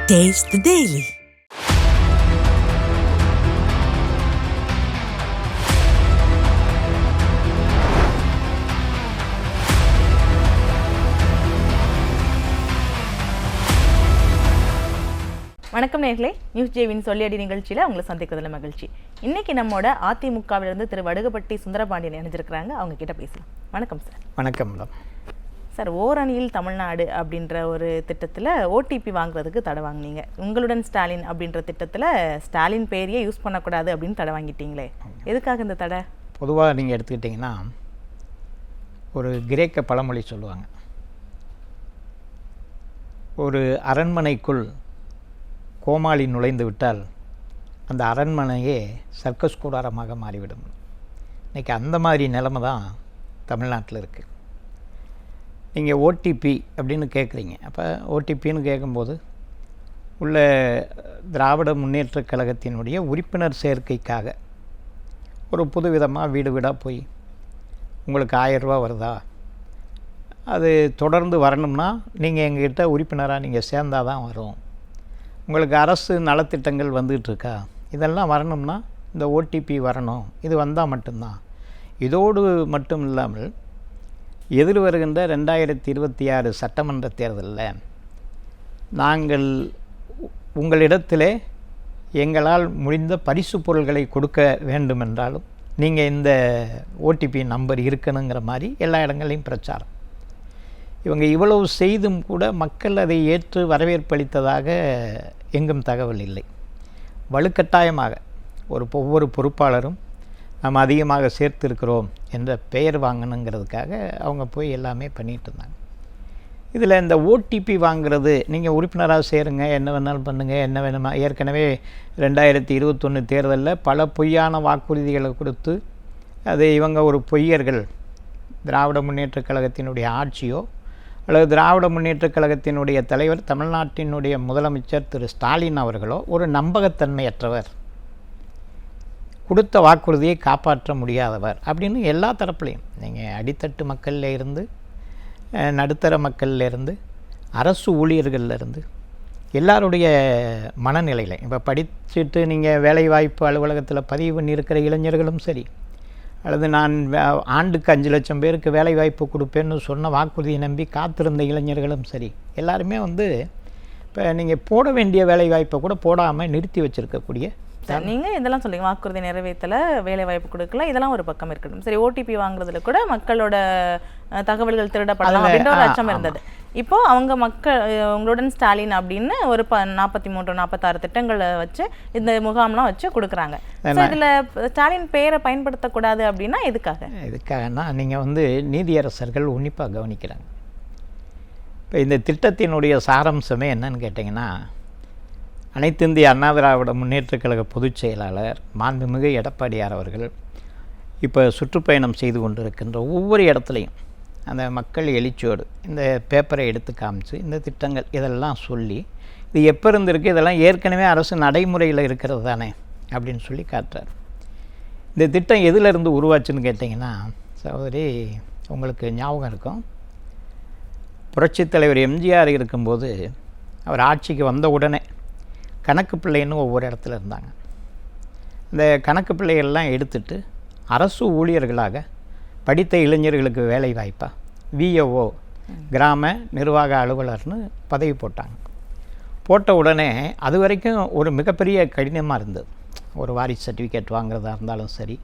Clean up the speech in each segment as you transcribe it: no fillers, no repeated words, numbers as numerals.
Taste the Daily. வணக்கம் நேயர்களே, news ஜேவின் சொல்லியடி நிகழ்ச்சியில் உங்களை சந்திக்கிறதுல மகிழ்ச்சி. இன்னைக்கு நம்மோட அதிமுகவிலிருந்து திரு வடுகப்பட்டி சுந்தரபாண்டியன் இணைஞ்சிருக்கிறாங்க. அவங்க கிட்ட பேசலாம். வணக்கம் சார். வணக்கம் மேடம். சார், ஓரணியில் தமிழ்நாடு அப்படின்ற ஒரு திட்டத்தில் ஓடிபி வாங்குறதுக்கு தடை வாங்கினீங்க. உங்களுடன் ஸ்டாலின் அப்படின்ற திட்டத்தில் ஸ்டாலின் பேரையே யூஸ் பண்ணக்கூடாது அப்படின்னு தடை வாங்கிட்டீங்களே, எதுக்காக இந்த தடை? பொதுவாக நீங்கள் எடுத்துக்கிட்டிங்கன்னா ஒரு கிரேக்க பழமொழி சொல்லுவாங்க, ஒரு அரண்மனைக்குள் கோமாளி நுழைந்து விட்டால் அந்த அரண்மனையே சர்க்கஸ் கூடாரமாக மாறிவிடும். இன்றைக்கி அந்த மாதிரி நிலைமை தான் தமிழ்நாட்டில் இருக்குது. நீங்கள் ஓடிபி அப்படின்னு கேட்குறீங்க. அப்போ ஓடிபின்னு கேட்கும்போது உள்ள திராவிட முன்னேற்றக் கழகத்தினுடைய உறுப்பினர் சேர்க்கைக்காக ஒரு புது விதமாக வீடு வீடாக போய் உங்களுக்கு 1000 ரூபா வருதா, அது தொடர்ந்து வரணும்னா நீங்கள் எங்ககிட்ட உறுப்பினராக நீங்கள் சேர்ந்தால் தான் வரும். உங்களுக்கு அரசு நலத்திட்டங்கள் வந்துகிட்ருக்கா, இதெல்லாம் வரணும்னா இந்த ஓடிபி வரணும், இது வந்தால் மட்டும்தான். இதோடு மட்டும் இல்லாமல் எதிர் வருகின்ற 2026 சட்டமன்ற தேர்தலில் நாங்கள் உங்களிடத்திலே எங்களால் முடிந்த பரிசு பொருள்களை கொடுக்க வேண்டுமென்றாலும் நீங்கள் இந்த ஓடிபி நம்பர் இருக்கணுங்கிற மாதிரி எல்லா இடங்களையும் பிரச்சாரம். இவங்க இவ்வளவு செய்தும் கூட மக்கள் அதை ஏற்று வரவேற்பளித்ததாக எங்கும் தகவல் இல்லை. வலுக்கட்டாயமாக ஒவ்வொரு பொறுப்பாளரும் நாம் அதிகமாக சேர்த்திருக்கிறோம் என்ற பெயர் வாங்கணுங்கிறதுக்காக அவங்க போய் எல்லாமே பண்ணிகிட்டு இருந்தாங்க. இதில் இந்த ஓடிபி வாங்கிறது, நீங்கள் உறுப்பினராக சேருங்க, என்ன வேணாலும் பண்ணுங்கள், என்ன வேணுமா, ஏற்கனவே 2021 தேர்தலில் பல பொய்யான வாக்குறுதிகளை கொடுத்து அது இவங்க ஒரு பொய்யர்கள், திராவிட முன்னேற்றக் கழகத்தினுடைய ஆட்சியோ அல்லது திராவிட முன்னேற்றக் கழகத்தினுடைய தலைவர் தமிழ்நாட்டினுடைய முதலமைச்சர் திரு ஸ்டாலின் அவர்களோ ஒரு நம்பகத்தன்மையற்றவர், கொடுத்த வாக்குறுதியை காப்பாற்ற முடியாதவர் அப்படின்னு எல்லா தரப்புலையும், நீங்கள் அடித்தட்டு மக்களில் இருந்து நடுத்தர மக்களில் இருந்து அரசு ஊழியர்களிலிருந்து எல்லாருடைய மனநிலையில், இப்போ படிச்சுட்டு நீங்கள் வேலைவாய்ப்பு அலுவலகத்தில் பதிவு பண்ணியிருக்கிற இளைஞர்களும் சரி, அல்லது நான் ஆண்டுக்கு 5 லட்சம் பேருக்கு வேலை வாய்ப்பு கொடுப்பேன்னு சொன்ன வாக்குறுதியை நம்பி காத்திருந்த இளைஞர்களும் சரி, எல்லாருமே இப்போ நீங்கள் போட வேண்டிய வேலை வாய்ப்பை கூட போடாமல் நிறுத்தி வச்சுருக்கக்கூடிய. நீங்கள் இதெல்லாம் சொல்லுங்க, வாக்குறுதி நிறைவேற்றலை, வேலை வாய்ப்பு கொடுக்கல, இதெல்லாம் ஒரு பக்கம் இருக்கட்டும். சரி, ஓடிபி வாங்குறதுல கூட மக்களோட தகவல்கள் திருடப்படலாம் அப்படின்ற ஒரு அச்சம் இருந்தது. இப்போ அவங்க உங்களுடன் ஸ்டாலின் அப்படின்னு ஒரு 43-46 திட்டங்களை வச்சு இந்த முகாம்லாம் வச்சு கொடுக்குறாங்க. இதில் ஸ்டாலின் பேரை பயன்படுத்தக்கூடாது அப்படின்னா எதுக்காகனா, நீங்கள் நீதியரசர்கள் உன்னிப்பாக கவனிக்கிறாங்க. இப்போ இந்த திட்டத்தினுடைய சாராம்சமே என்னன்னு கேட்டிங்கன்னா, அனைத்து இந்திய அண்ணா திராவிட முன்னேற்றக் கழக பொதுச் செயலாளர் மாண்புமிகு எடப்பாடியார் அவர்கள் இப்போ சுற்றுப்பயணம் செய்து கொண்டிருக்கின்ற ஒவ்வொரு இடத்துலையும் அந்த மக்கள் எழுச்சியோடு இந்த பேப்பரை எடுத்து காமிச்சு இந்த திட்டங்கள் இதெல்லாம் சொல்லி, இது எப்போ இருந்திருக்கு, இதெல்லாம் ஏற்கனவே அரசு நடைமுறையில் இருக்கிறது தானே அப்படின்னு சொல்லி காட்டுறார். இந்த திட்டம் எதிலிருந்து உருவாச்சுன்னு கேட்டிங்கன்னா, சகோதரி உங்களுக்கு ஞாபகம் இருக்கும், புரட்சித் தலைவர் எம்ஜிஆர் இருக்கும்போது அவர் ஆட்சிக்கு வந்த உடனே கணக்கு பிள்ளைன்னு ஒவ்வொரு இடத்துல இருந்தாங்க. இந்த கணக்கு பிள்ளைகள்லாம் எடுத்துட்டு அரசு ஊழியர்களாக படித்த இளைஞர்களுக்கு வேலை வாய்ப்பாக விஓஓ, கிராம நிர்வாக அலுவலர்னு பதவி போட்டாங்க. போட்ட உடனே அது வரைக்கும் ஒரு மிகப்பெரிய கடினமாக இருந்தது. ஒரு வாரிசு சர்டிஃபிகேட் வாங்குறதா இருந்தாலும் சரி,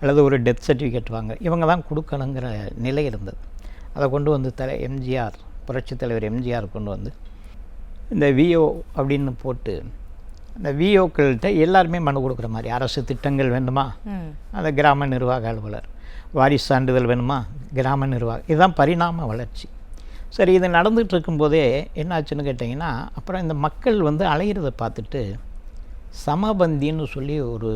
அல்லது ஒரு டெத் சர்டிஃபிகேட் இவங்க தான் கொடுக்கணுங்கிற நிலை இருந்தது. அதை கொண்டு வந்து எம்ஜிஆர், புரட்சித் தலைவர் எம்ஜிஆர் கொண்டு வந்து இந்த விஓ அப்படின்னு போட்டு அந்த விஓக்கள்கிட்ட எல்லாருமே மனு கொடுக்குற மாதிரி, அரசு திட்டங்கள் வேணுமா அந்த கிராம நிர்வாக அலுவலர், வாரிசு சான்றிதழ் வேணுமா கிராம நிர்வாகம், இதுதான் பரிணாம வளர்ச்சி. சரி, இது நடந்துகிட்டு இருக்கும்போதே என்னாச்சுன்னு கேட்டிங்கன்னா, அப்புறம் இந்த மக்கள் அலையிறதை பார்த்துட்டு சமபந்தின்னு சொல்லி ஒரு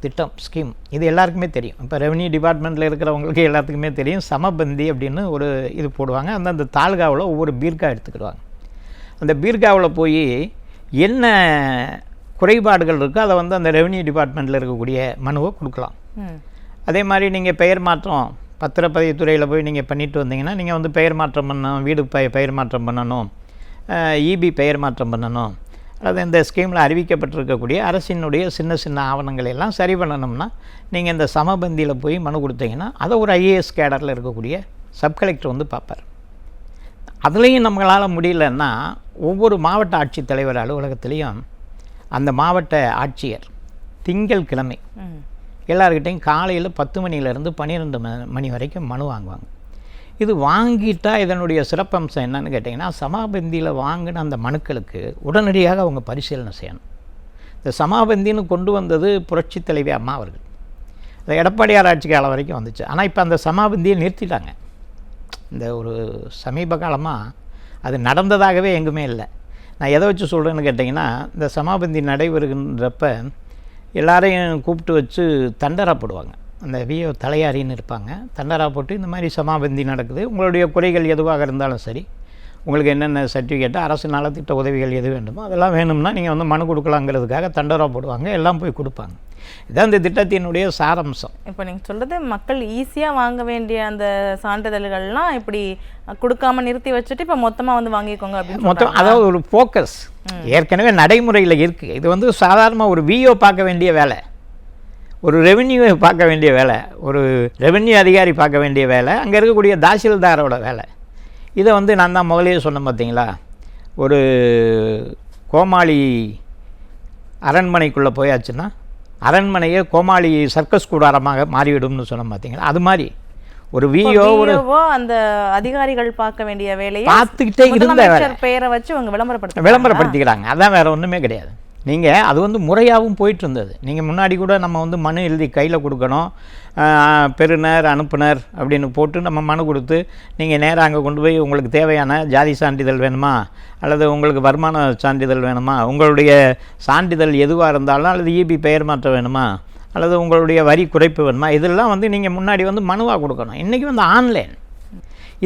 திட்டம், ஸ்கீம், இது எல்லாருக்குமே தெரியும். இப்போ ரெவன்யூ டிபார்ட்மெண்ட்டில் இருக்கிறவங்களுக்கு எல்லாத்துக்குமே தெரியும். சமபந்தி அப்படின்னு ஒரு இது போடுவாங்க. அந்த தாலுகாவில் ஒவ்வொரு பீர்கா எடுத்துக்கிடுவாங்க. அந்த பீர்காவில் போய் என்ன குறைபாடுகள் இருக்கோ அதை அந்த ரெவன்யூ டிபார்ட்மெண்ட்டில் இருக்கக்கூடிய மனுவை கொடுக்கலாம். அதே மாதிரி நீங்கள் பெயர் மாற்றம் பத்திரப்பதிவுத்துறையில் போய் நீங்கள் பண்ணிட்டு வந்தீங்கன்னா நீங்கள் பெயர் மாற்றம் பண்ணணும், வீடு பெயர் மாற்றம் பண்ணணும், இபி பெயர் மாற்றம் பண்ணணும், அல்லது இந்த ஸ்கீமில் அறிவிக்கப்பட்டிருக்கக்கூடிய அரசினுடைய சின்ன சின்ன ஆவணங்களை எல்லாம் சரி பண்ணணும்னா நீங்கள் இந்த சமபந்தியில் போய் மனு கொடுத்தீங்கன்னா அதை ஒரு ஐஏஎஸ் கேடரில் இருக்கக்கூடிய சப்கலெக்டர் வந்து பார்ப்பார். அதுலேயும் நம்மளால் முடியலன்னா ஒவ்வொரு மாவட்ட ஆட்சித்தலைவர் அலுவலகத்துலேயும் அந்த மாவட்ட ஆட்சியர் திங்கட்கிழமை எல்லாருக்கிட்டையும் காலையில் 10 மணிலேருந்து 12 மணி வரைக்கும் மனு வாங்குவாங்க. இது வாங்கிட்டால் இதனுடைய சிறப்பம்சம் என்னன்னு கேட்டிங்கன்னா, சமாபந்தியில் வாங்கின அந்த மனுக்களுக்கு உடனடியாக அவங்க பரிசீலனை செய்யணும். இந்த சமாபந்தின்னு கொண்டு வந்தது புரட்சித் தலைவி அம்மா அவர்கள். அது எடப்பாடியார் ஆட்சி காலம் வரைக்கும் வந்துச்சு. ஆனால் இப்போ அந்த சமாபந்தியை நிறுத்திட்டாங்க. இந்த ஒரு சமீப காலமாக அது நடந்ததாகவே எங்குமே இல்லை. நான் எதை வச்சு சொல்கிறேன்னு கேட்டிங்கன்னா, இந்த சமாபந்தி நடைபெறுகின்றப்ப எல்லாரையும் கூப்பிட்டு வச்சு தண்டரா போடுவாங்க. அந்த விஓ தலையாரின்னு இருப்பாங்க. தண்டரா போட்டு இந்த மாதிரி சமாபந்தி நடக்குது, உங்களுடைய குறைகள் எதுவாக இருந்தாலும் சரி, உங்களுக்கு என்னென்ன சர்டிஃபிகேட்டு, அரசு நலத்திட்ட உதவிகள் எது வேண்டுமோ அதெல்லாம் வேணும்னா நீங்கள் வந்து மனு கொடுக்கலாங்கிறதுக்காக தண்டரா போடுவாங்க. எல்லாம் போய் கொடுப்பாங்க. இதுதான் இந்த திட்டத்தினுடைய சாரம்சம். இப்போ நீங்கள் சொல்கிறது மக்கள் ஈஸியாக வாங்க வேண்டிய அந்த சான்றிதழ்கள்லாம் இப்படி கொடுக்காம நிறுத்தி வச்சுட்டு இப்போ மொத்தமாக வந்து வாங்கிக்கோங்க அப்படின்னு மொத்தம், அதாவது ஒரு ஃபோக்கஸ் ஏற்கனவே நடைமுறையில் இருக்குது. இது வந்து சாதாரணமாக ஒரு விஓ பார்க்க வேண்டிய வேலை, ஒரு ரெவென்யூவை பார்க்க வேண்டிய வேலை, ஒரு ரெவென்யூ அதிகாரி பார்க்க வேண்டிய வேலை, அங்கே இருக்கக்கூடிய தாசில்தாரோட வேலை. இதை வந்து நான் தான் முதலே சொன்னேன் பார்த்தீங்களா, ஒரு கோமாளி அரண்மனைக்குள்ளே போயாச்சுன்னா அரண்மனையே கோமாளி சர்க்கஸ் கூடாரமாக மாறிவிடும்னு சொன்னோம் பார்த்தீங்களா, அது மாதிரி ஒரு விஓ ஒரு அந்த அதிகாரிகள் பார்க்க வேண்டிய வேலையை பார்த்துக்கிட்டே இருந்த வேலை பெயரை வச்சு அவங்க விளம்பரப்படுத்திக்கிறாங்க. அதான் வேறு ஒன்றுமே கிடையாது. நீங்கள் அது வந்து முறையாகவும் போயிட்டு இருந்தது. நீங்கள் முன்னாடி கூட நம்ம வந்து மனு எழுதி கையில் கொடுக்கணும், பெறுநர் அனுப்புனர் அப்படின்னு போட்டு நம்ம மனு கொடுத்து நீங்கள் நேராக அங்கே கொண்டு போய் உங்களுக்கு தேவையான ஜாதி சான்றிதழ் வேணுமா, அல்லது உங்களுக்கு வருமான சான்றிதழ் வேணுமா, உங்களுடைய சான்றிதழ் எதுவாக இருந்தாலும், அல்லது இபி பெயர் மாற்றம் வேணுமா, அல்லது உங்களுடைய வரி குறைப்பு வேணுமா, இதெல்லாம் வந்து நீங்கள் முன்னாடி வந்து மனுவாக கொடுக்கணும். இன்றைக்கி வந்து ஆன்லைன்.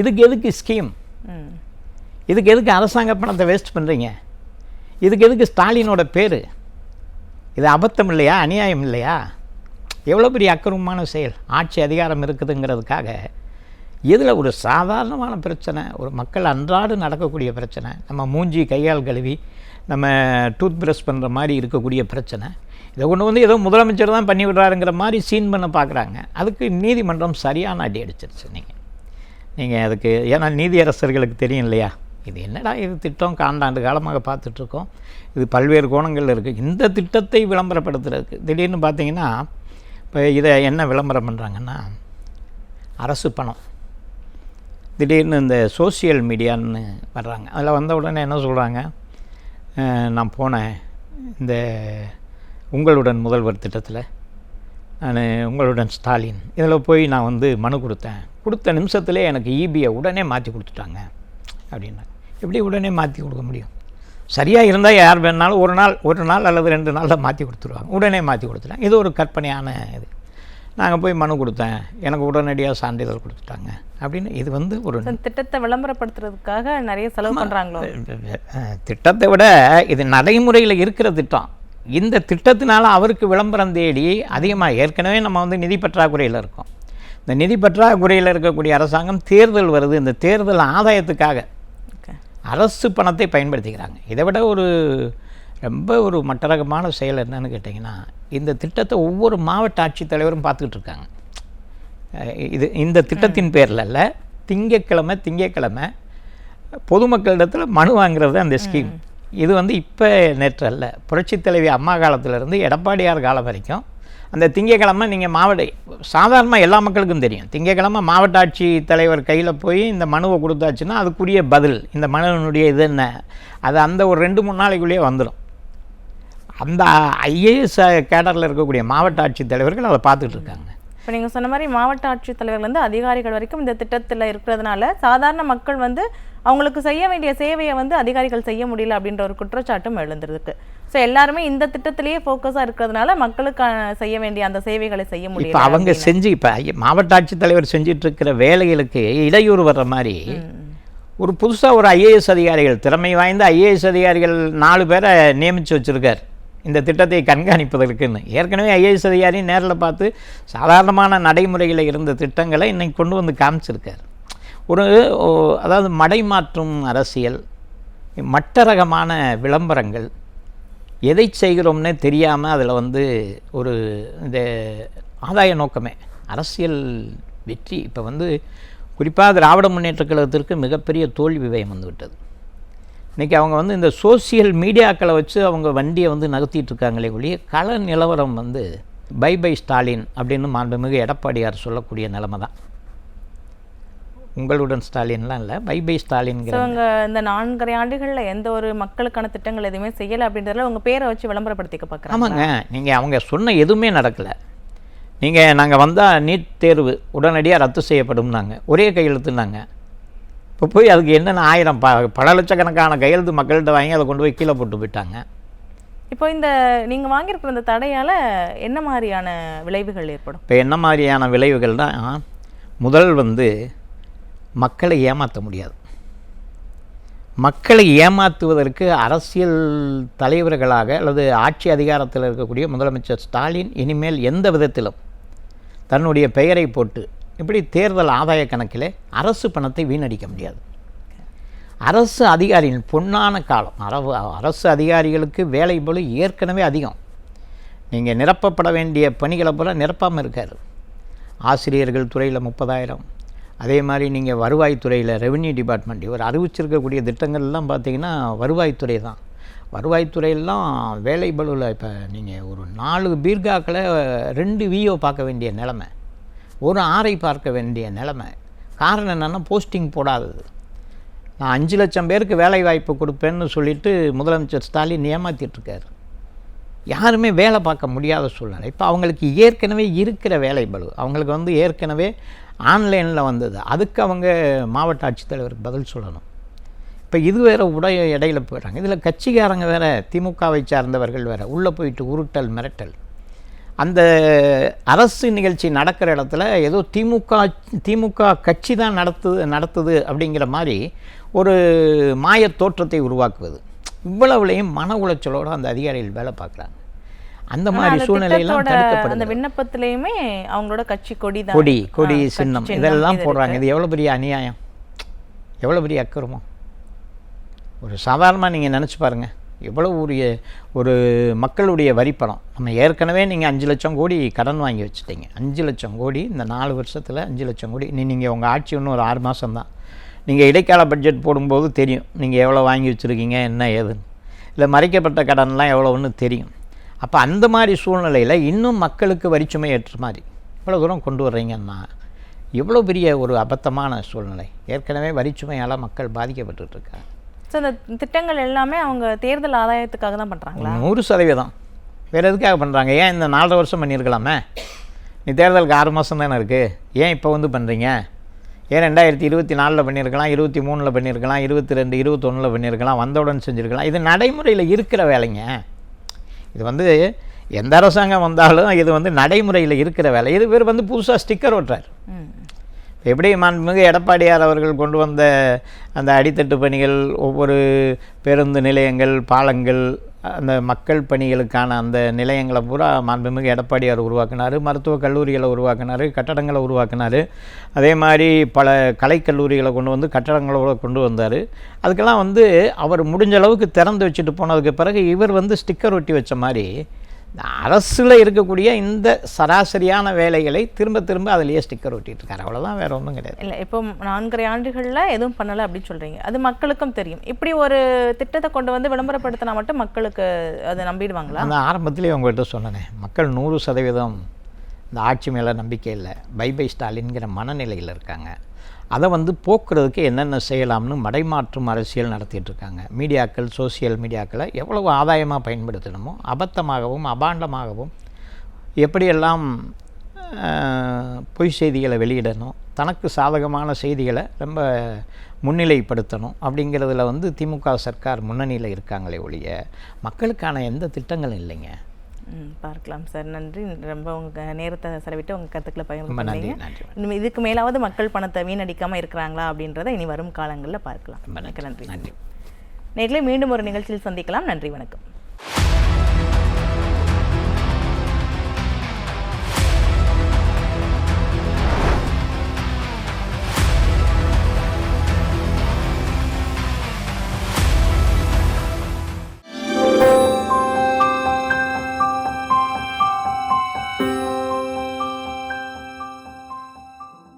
இதுக்கு எதுக்கு ஸ்கீம்? இதுக்கு எதுக்கு அரசாங்க பணத்தை வேஸ்ட் பண்ணுறீங்க? இதுக்கு எதுக்கு ஸ்டாலினோட பேர்? இது அபத்தம் இல்லையா, அநியாயம் இல்லையா? எவ்வளோ பெரிய அக்கிரமமான செயல். ஆட்சி அதிகாரம் இருக்குதுங்கிறதுக்காக இதில் ஒரு சாதாரணமான பிரச்சனை, ஒரு மக்கள் அன்றாடு நடக்கக்கூடிய பிரச்சனை, நம்ம மூஞ்சி கையால் கழுவி நம்ம டூத் ப்ரஷ் பண்ணுற மாதிரி இருக்கக்கூடிய பிரச்சனை, இதை கொண்டு வந்து ஏதோ முதலமைச்சர் தான் பண்ணி விடுறாருங்கிற மாதிரி சீன் பண்ண பார்க்குறாங்க. அதுக்கு நீதிமன்றம் சரியான அடி அடிச்சிருச்சு. நீங்கள் அதுக்கு, ஏன்னா நீதியரசர்களுக்கு தெரியும் இல்லையா, இது என்னடா இது திட்டம், காண்டாண்டு காலமாக பார்த்துட்ருக்கோம், இது பல்வேறு கோணங்கள் இருக்குது. இந்த திட்டத்தை விளம்பரப்படுத்துறதுக்கு திடீர்னு பார்த்தீங்கன்னா, இப்போ இதை என்ன விளம்பரம் பண்ணுறாங்கன்னா, அரசு பணம் திடீர்னு இந்த சோசியல் மீடியான்னு வர்றாங்க. அதில் வந்த உடனே என்ன சொல்கிறாங்க, நான் போனேன் இந்த உங்களுடன் முதல்வர் திட்டத்தில், நான் உங்களுடன் ஸ்டாலின் இதில் போய் நான் வந்து மனு கொடுத்த நிமிஷத்துலேயே எனக்கு இபியை உடனே மாற்றி கொடுத்துட்டாங்க அப்படின்னா. எப்படி உடனே மாற்றி கொடுக்க முடியும்? சரியாக இருந்தால் யார் வேணாலும் ஒரு நாள் அல்லது 2 நாளில் மாற்றி கொடுத்துருவாங்க. உடனே மாற்றி கொடுத்துட்டாங்க. இது ஒரு கற்பனையான இது. நாங்கள் போய் மனு கொடுத்தேன், எனக்கு உடனடியாக சான்றிதழ் கொடுத்துட்டாங்க அப்படின்னு. இது வந்து ஒரு திட்டத்தை விளம்பரப்படுத்துறதுக்காக நிறைய செலவு பண்ணுறாங்களோ. திட்டத்தை விட இது நடைமுறையில் இருக்கிற திட்டம். இந்த திட்டத்தினால அவருக்கு விளம்பரம் தேடி அதிகமாக, ஏற்கனவே நம்ம வந்து நிதி பற்றாக்குறையில் இருக்கோம். இந்த நிதி பற்றாக்குறையில் இருக்கக்கூடிய அரசாங்கம் தேர்தல் வருது, இந்த தேர்தல் ஆதாயத்துக்காக அரசு பணத்தை பயன்படுத்திக்கிறாங்க. இதை விட ரொம்ப ஒரு மட்டரகமான செயல் என்னன்னு கேட்டிங்கன்னா, இந்த திட்டத்தை ஒவ்வொரு மாவட்ட ஆட்சித்தலைவரும் பார்த்துக்கிட்டு இருக்காங்க. இந்த திட்டத்தின் பேரில் இல்லை, திங்கக்கிழமை பொதுமக்களிடத்தில் மனு வாங்குறது அந்த ஸ்கீம். இது வந்து இப்போ நேற்று அல்ல, புரட்சித் தலைவி அம்மா காலத்திலேருந்து எடப்பாடியார் காலம் வரைக்கும் அந்த திங்கக்கிழமை நீங்கள் சாதாரணமாக எல்லா மக்களுக்கும் தெரியும், திங்கக்கிழமை மாவட்ட ஆட்சி தலைவர் கையில் போய் இந்த மனுவை கொடுத்தாச்சுன்னா அதுக்குரிய பதில், இந்த மனுவினுடைய இது என்ன, அது அந்த ஒரு 2-3 நாளைக்குள்ளேயே வந்துடும். அந்த ஐஏஎஸ் கேடரில் இருக்கக்கூடிய மாவட்ட ஆட்சித் தலைவர்கள் அதை பார்த்துட்டு இருக்காங்க. இப்போ நீங்கள் சொன்ன மாதிரி மாவட்ட ஆட்சித்தலைவர்லேருந்து அதிகாரிகள் வரைக்கும் இந்த திட்டத்தில் இருக்கிறதுனால சாதாரண மக்கள் வந்து அவங்களுக்கு செய்ய வேண்டிய சேவையை வந்து அதிகாரிகள் செய்ய முடியல அப்படின்ற ஒரு குற்றச்சாட்டும் எழுந்திருக்கு. ஸோ எல்லாருமே இந்த திட்டத்திலேயே ஃபோக்கஸாக இருக்கிறதுனால மக்களுக்கு செய்ய வேண்டிய அந்த சேவைகளை செய்ய முடியும். இப்போ அவங்க இப்போ மாவட்ட ஆட்சித்தலைவர் செஞ்சிட்டு இருக்கிற வேலைகளுக்கு இடையூறு வர்ற மாதிரி ஒரு புதுசாக ஒரு ஐஏஎஸ் அதிகாரிகள், திறமை வாய்ந்த ஐஏஎஸ் அதிகாரிகள் 4 பேரை நியமித்து வச்சுருக்கார் இந்த திட்டத்தை கண்காணிப்பதற்குன்னு. ஏற்கனவே ஐஏஎஸ் அதிகாரி நேரில் பார்த்து சாதாரணமான நடைமுறையில் இருந்த திட்டங்களை இன்னைக்கு கொண்டு வந்து காமிச்சிருக்கார். அதாவது மடைமாற்றும் அரசியல், மட்டரகமான விளம்பரங்கள், எதை செய்கிறோம்னே தெரியாமல் அதில் வந்து ஒரு இந்த ஆதாய நோக்கமே அரசியல் வெற்றி இப்போ வந்து குறிப்பாக திராவிட முன்னேற்றக் கழகத்திற்கு மிகப்பெரிய தோல்வி விவயம் வந்துவிட்டது. இன்றைக்கி அவங்க வந்து இந்த சோசியல் மீடியாக்களை வச்சு அவங்க வண்டியை வந்து நகர்த்திட்டு இருக்காங்களே ஒழிய கள நிலவரம் வந்து பை பை ஸ்டாலின் அப்படின்னு மாண்புமிகு எடப்பாடியார் சொல்லக்கூடிய நிலைமை தான். உங்களுடன் ஸ்டாலின்லாம் இல்லை, பை பை ஸ்டாலின்ங்கிற. அவங்க இந்த 4.5 ஆண்டுகளில் எந்த ஒரு மக்களுக்கான திட்டங்கள் எதுவுமே செய்யலை அப்படின்றதுல உங்கள் பேரை வச்சு விளம்பரப்படுத்திக்க பார்க்குறாங்க. ஆமாங்க, நீங்கள் அவங்க சொன்ன எதுவுமே நடக்கலை. நீங்கள் நாங்கள் வந்தால் நீட் தேர்வு உடனடியாக ரத்து செய்யப்படும்னாங்க, ஒரே கையெழுத்துனாங்க. இப்போ போய் அதுக்கு என்னென்ன 1000 பல லட்சக்கணக்கான கையெழுத்து மக்கள்கிட்ட வாங்கி அதை கொண்டு போய் கீழே போட்டு போயிட்டாங்க. இப்போ இந்த நீங்கள் வாங்கியிருக்கிற இந்த தடையால் என்ன மாதிரியான விளைவுகள் ஏற்படும்? இப்போ என்ன மாதிரியான விளைவுகள் தான், முதல் வந்து மக்களை ஏமாற்ற முடியாது. மக்களை ஏமாற்றுவதற்கு அரசியல் தலைவர்களாக அல்லது ஆட்சி அதிகாரத்தில் இருக்கக்கூடிய முதலமைச்சர் ஸ்டாலின் இனிமேல் எந்த விதத்திலும் தன்னுடைய பெயரை போட்டு இப்படி தேர்தல் ஆதாய கணக்கில் அரசு பணத்தை வீணடிக்க முடியாது. அரசு அதிகாரியின் பொன்னான காலம். அரசு அதிகாரிகளுக்கு வேலை போல ஏற்கனவே அதிகம். நீங்கள் நிரப்பப்பட வேண்டிய பணிகளை போல நிரப்பாமல் இருக்கார். ஆசிரியர்கள் துறையில் 30,000, அதே மாதிரி நீங்கள் வருவாய்த்துறையில் ரெவென்யூ டிபார்ட்மெண்ட் இவர் அறிவிச்சிருக்கக்கூடிய திட்டங்கள்லாம் பார்த்தீங்கன்னா வருவாய்த்துறை தான். வருவாய்த்துறையெல்லாம் வேலை பலுவில் இப்போ நீங்கள் ஒரு 4 பீர்காக்களை 2 விஓ பார்க்க வேண்டிய நிலைமை, ஒரு ஆரை பார்க்க வேண்டிய நிலைமை. காரணம் என்னென்னா போஸ்டிங் போடாதது. நான் 5 லட்சம் பேருக்கு வேலை வாய்ப்பு கொடுப்பேன்னு சொல்லிட்டு முதலமைச்சர் ஸ்டாலின் ஏமாற்றிட்டுருக்கார். யாருமே வேலை பார்க்க முடியாத சூழ்நிலை. இப்போ அவங்களுக்கு ஏற்கனவே இருக்கிற வேலை பளு, அவங்களுக்கு வந்து ஏற்கனவே ஆன்லைனில் வந்தது. அதுக்கு அவங்க மாவட்ட ஆட்சித்தலைவருக்கு பதில் சொல்லணும். இப்போ இது வேறு இடையில போயிடுறாங்க. இதில் கட்சிக்காரங்க வேறு, திமுகவை சார்ந்தவர்கள் வேறு உள்ளே போயிட்டு உருட்டல் மிரட்டல். அந்த அரசு நிகழ்ச்சி நடக்கிற இடத்துல ஏதோ திமுக கட்சி தான் நடத்துது அப்படிங்கிற மாதிரி ஒரு மாய தோற்றத்தை உருவாக்குவது. இவ்வளவுலையும் மன உளைச்சலோடு அந்த அதிகாரிகள் வேலை பார்க்குறாங்க. அந்த மாதிரி சூழ்நிலையெல்லாம் தடுக்கப்படுது. அந்த விண்ணப்பத்திலையுமே அவங்களோட கட்சி கொடி சின்னம் இதெல்லாம் போடுறாங்க. இது எவ்வளோ பெரிய அநியாயம், எவ்வளோ பெரிய அக்கிரமம். ஒரு சாதாரணமாக நீங்கள் நினச்சி பாருங்கள், எவ்வளோ ஒரு மக்களுடைய வரிப்பணம். நம்ம ஏற்கனவே நீங்கள் 5 லட்சம் கோடி கடன் வாங்கி வச்சுட்டீங்க. 5 லட்சம் கோடி இந்த 4 வருஷத்தில் 5 லட்சம் கோடி. நீங்கள் உங்கள் ஆட்சி இன்னும் ஒரு 6 மாதம்தான். நீங்கள் இடைக்கால பட்ஜெட் போடும்போது தெரியும் நீங்கள் எவ்வளோ வாங்கி வச்சுருக்கீங்க என்ன ஏதுன்னு. இல்லை மறைக்கப்பட்ட கடன்லாம் எவ்வளோன்னு தெரியும். அப்போ அந்த மாதிரி சூழ்நிலையில் இன்னும் மக்களுக்கு வரிச்சுமை ஏற்ற மாதிரி இவ்வளோ தூரம் கொண்டு வர்றீங்கன்னா எவ்வளோ பெரிய ஒரு அபத்தமான சூழ்நிலை. ஏற்கனவே வரிச்சுமையால் மக்கள் பாதிக்கப்பட்டுருக்காங்க. ஸோ இந்த திட்டங்கள் எல்லாமே அவங்க தேர்தல் ஆதாயத்துக்காக தான் பண்ணுறாங்களா? 100%. வேறு எதுக்காக பண்ணுறாங்க? ஏன் இந்த 4.5 வருஷம் பண்ணியிருக்கலாமே? நீ தேர்தலுக்கு 6 மாதம் தானே இருக்குது, ஏன் இப்போ வந்து பண்ணுறீங்க? ஏன் 2024 பண்ணியிருக்கலாம், 23 பண்ணியிருக்கலாம், 22, 21 பண்ணியிருக்கலாம், வந்தவுடன் செஞ்சுருக்கலாம். இது நடைமுறையில் இருக்கிற வேலைங்க. இது வந்து எந்த அரசாங்கம் வந்தாலும் இது வந்து நடைமுறையில் இருக்கிற வேலை. இது பேர் வந்து புதுசாக ஸ்டிக்கர் ஓட்டுறார். எப்படி மாண்புமிகு எடப்பாடியார் அவர்கள் கொண்டு வந்த அந்த அடித்தட்டு பணிகள், ஒவ்வொரு பேருந்து நிலையங்கள், பாலங்கள், அந்த மக்கள் பணிகளுக்கான அந்த நிலையங்களை பூரா மாண்புமிகு எடப்பாடியார் உருவாக்கினார். மருத்துவக் கல்லூரிகளை உருவாக்கினார், கட்டடங்களை உருவாக்கினார். அதே மாதிரி பல கலைக்கல்லூரிகளை கொண்டு வந்து கட்டடங்களோடு கொண்டு வந்தார். அதுக்கெல்லாம் வந்து அவர் முடிஞ்ச அளவுக்கு திறந்து வச்சுட்டு போனதுக்கு பிறகு இவர் வந்து ஸ்டிக்கர் ஒட்டி வச்ச மாதிரி அரசில் இருக்கக்கூடிய இந்த சராசரியான வேலைகளை திரும்ப அதிலேயே ஸ்டிக்கர் ஒட்டிகிட்ருக்காரு. அவ்வளோதான், வேறு ஒன்றும் கிடையாது. இல்லை, இப்போ 4.5 ஆண்டுகளில் எதுவும் பண்ணலை அப்படின்னு சொல்கிறீங்க. அது மக்களுக்கும் தெரியும். இப்படி ஒரு திட்டத்தை கொண்டு வந்து விளம்பரப்படுத்தினா மட்டும் மக்களுக்கு அதை நம்பிடுவாங்களா? அந்த ஆரம்பத்திலே உங்கள்கிட்ட சொன்னேனே, மக்கள் 100% இந்த ஆட்சி மேலே நம்பிக்கை இல்லை, பை பை ஸ்டாலின்கிற மனநிலையில் இருக்காங்க. அதை வந்து போக்குறதுக்கு என்னென்ன செய்யலாம்னு மடைமாற்றும் அரசியல் நடத்திட்டுருக்காங்க. மீடியாக்கள், சோசியல் மீடியாக்களை எவ்வளவு ஆதாயமாக பயன்படுத்தணுமோ அபத்தமாகவும் அபாண்டமாகவும் எப்படியெல்லாம் பொய் செய்திகளை வெளியிடணும், தனக்கு சாதகமான செய்திகளை ரொம்ப முன்னிலைப்படுத்தணும் அப்படிங்கிறதுல வந்து திமுக சர்க்கார் முன்னணியில் இருக்காங்களே ஒழிய மக்களுக்கான எந்த திட்டங்களும் இல்லைங்க. பார்க்கலாம் சார். நன்றி. ரொம்ப உங்கள் நேரத்தை செலவிட்டு உங்கள் கருத்துக்களை பகிர்ந்து. நன்றி. இதுக்கு மேலாவது மக்கள் பணத்தை வீணடிக்காமல் இருக்கிறாங்களா அப்படின்றத இனி வரும் காலங்களில் பார்க்கலாம். நன்றி. நேர்களை மீண்டும் ஒரு நிகழ்ச்சியில் சந்திக்கலாம். நன்றி, வணக்கம்.